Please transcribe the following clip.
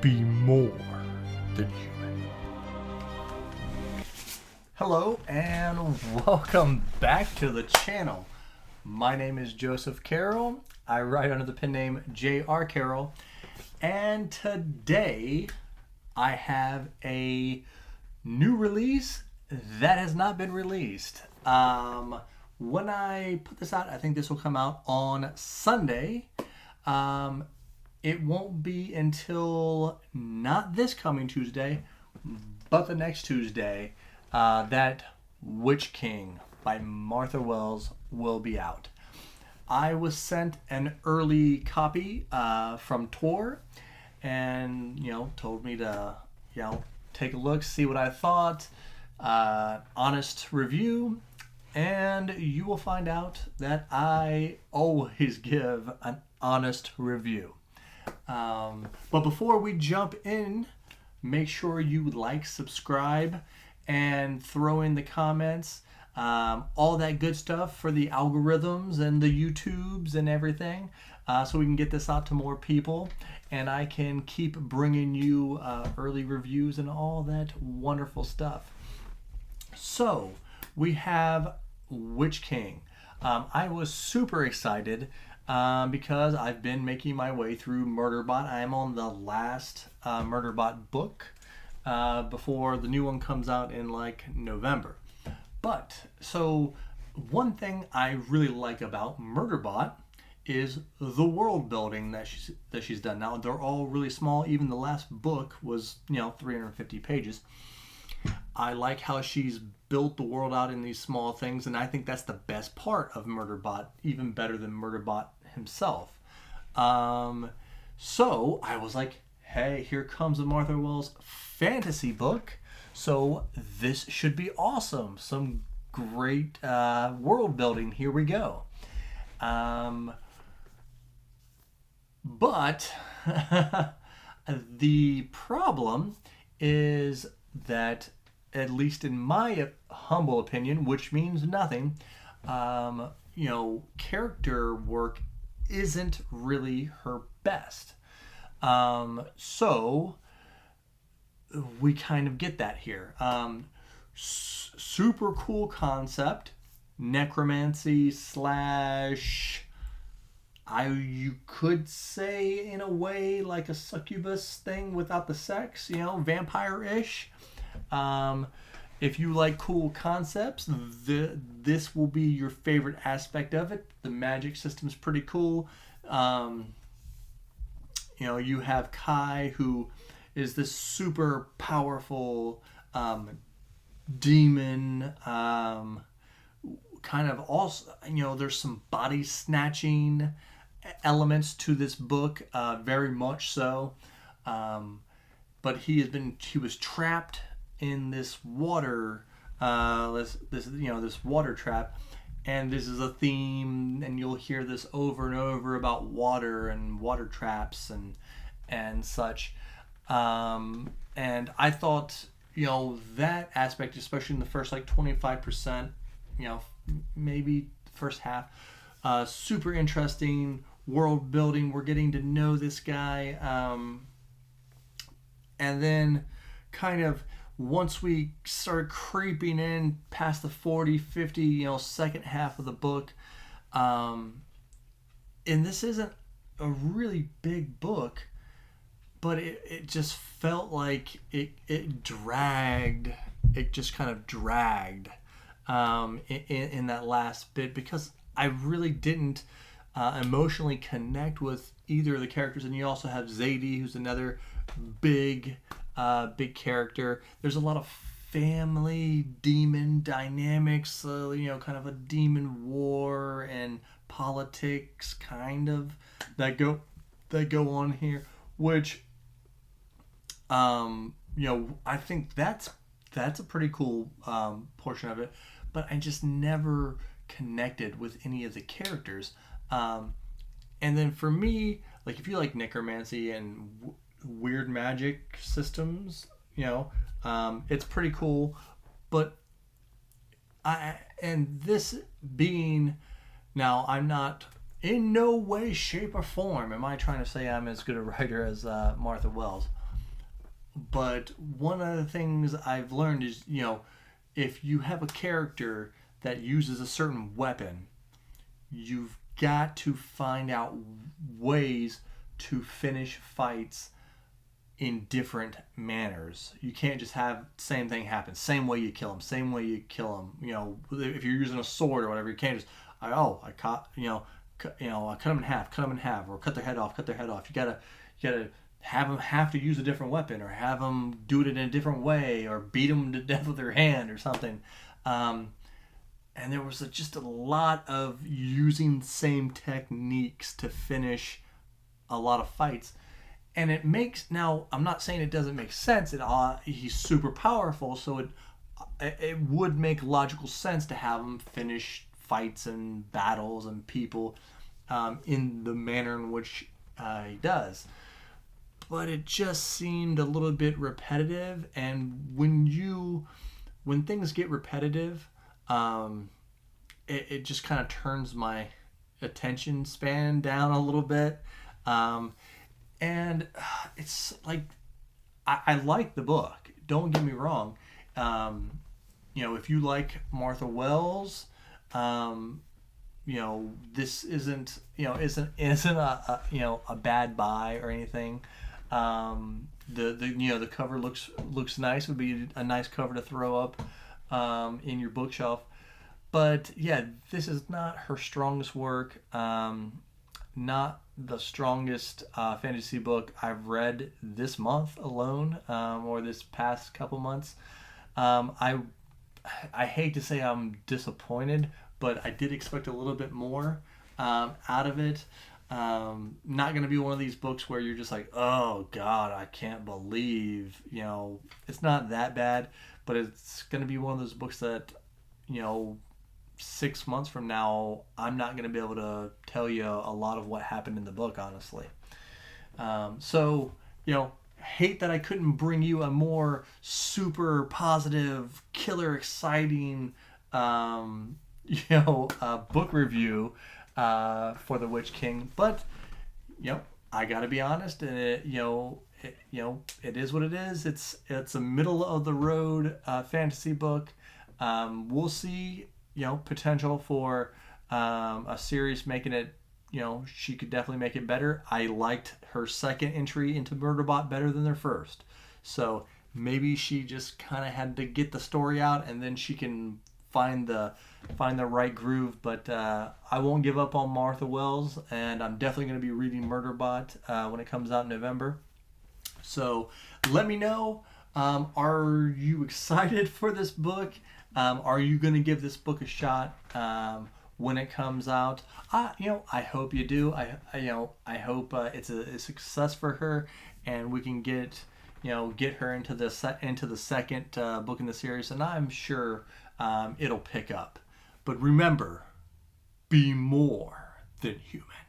be more than human. Hello and welcome back to the channel. My name is Joseph Carroll. I write under the pen name J.R. Carroll. And today I have a new release that has not been released. When I put this out, I think this will come out on Sunday. It won't be until not this coming Tuesday, but the next Tuesday, that Witch King by Martha Wells will be out. I was sent an early copy from Tor, and told me to take a look, see what I thought, honest review, and you will find out that I always give an honest review. But before we jump in, make sure you like, subscribe, and throw in the comments, all that good stuff for the algorithms and the YouTubes and everything, so we can get this out to more people and I can keep bringing you early reviews and all that wonderful stuff. So we have Witch King. I was super excited because I've been making my way through Murderbot. I am on the last Murderbot book before the new one comes out in like November. But so one thing I really like about Murderbot is the world building that she's done. Now they're all really small. Even the last book was 350 pages. I like how she's built the world out in these small things, and I think that's the best part of Murderbot, even better than Murderbot himself. So I was like, hey, here comes a Martha Wells fantasy book, so this should be awesome. Some great world building. Here we go. But the problem is that, at least in my humble opinion, which means nothing, character work isn't really her best. So we kind of get that here. Super cool concept, necromancy slash, you could say in a way like a succubus thing without the sex, vampire-ish. If you like cool concepts, this will be your favorite aspect of it. The magic system's pretty cool. You have Kai, who is this super powerful demon. Kind of also, there's some body snatching elements to this book, very much so. But he was trapped in this water, this water trap, and this is a theme, and you'll hear this over and over about water and water traps and such. And I thought, that aspect, especially in the first 25%, maybe first half, super interesting world building. We're getting to know this guy, and then kind of once we start creeping in past the 40-50 second half of the book, and this isn't a really big book, but it just felt like it dragged. It just kind of dragged in that last bit, because I really didn't emotionally connect with either of the characters. And you also have Zadie, who's another big character. There's a lot of family demon dynamics, kind of a demon war and politics kind of that go on here, which I think that's a pretty cool portion of it, but I just never connected with any of the characters. And then for me, like, if you like necromancy and weird magic systems, it's pretty cool. But this being, now I'm not in no way, shape, or form am I trying to say I'm as good a writer as Martha Wells. But one of the things I've learned is, if you have a character that uses a certain weapon, you've got to find out ways to finish fights in different manners. You can't just have same thing happen, same way you kill him, same way you kill him. If you're using a sword or whatever, you can't just I cut I cut them in half, or cut their head off. You gotta have them have to use a different weapon, or have them do it in a different way, or beat them to death with their hand or something. And there was just a lot of using the same techniques to finish a lot of fights. And it makes, now I'm not saying it doesn't make sense. He's super powerful, so it would make logical sense to have him finish fights and battles and people in the manner in which he does. But it just seemed a little bit repetitive, and when things get repetitive, it just kind of turns my attention span down a little bit. And it's like, I like the book. Don't get me wrong. If you like Martha Wells, this isn't a bad buy or anything. The cover looks nice. It would be a nice cover to throw up in your bookshelf. But yeah, this is not her strongest work. Not the strongest fantasy book I've read this month alone, or this past couple months. I hate to say I'm disappointed, but I did expect a little bit more out of it. Not going to be one of these books where you're just like, oh God, I can't believe, it's not that bad, but it's going to be one of those books that, 6 months from now, I'm not going to be able to tell you a lot of what happened in the book, honestly. So, hate that I couldn't bring you a more super positive, killer, exciting, book review for The Witch King. But, I got to be honest, and it is what it is. It's a middle of the road fantasy book. We'll see. Potential for a series making it, she could definitely make it better. I liked her second entry into Murderbot better than their first. So maybe she just kind of had to get the story out, and then she can find the right groove. But I won't give up on Martha Wells, and I'm definitely going to be reading Murderbot when it comes out in November. So let me know. Are you excited for this book? Are you going to give this book a shot when it comes out? I hope you do. I hope it's a success for her, and we can get her into the second book in the series, and I'm sure it'll pick up. But remember, be more than human.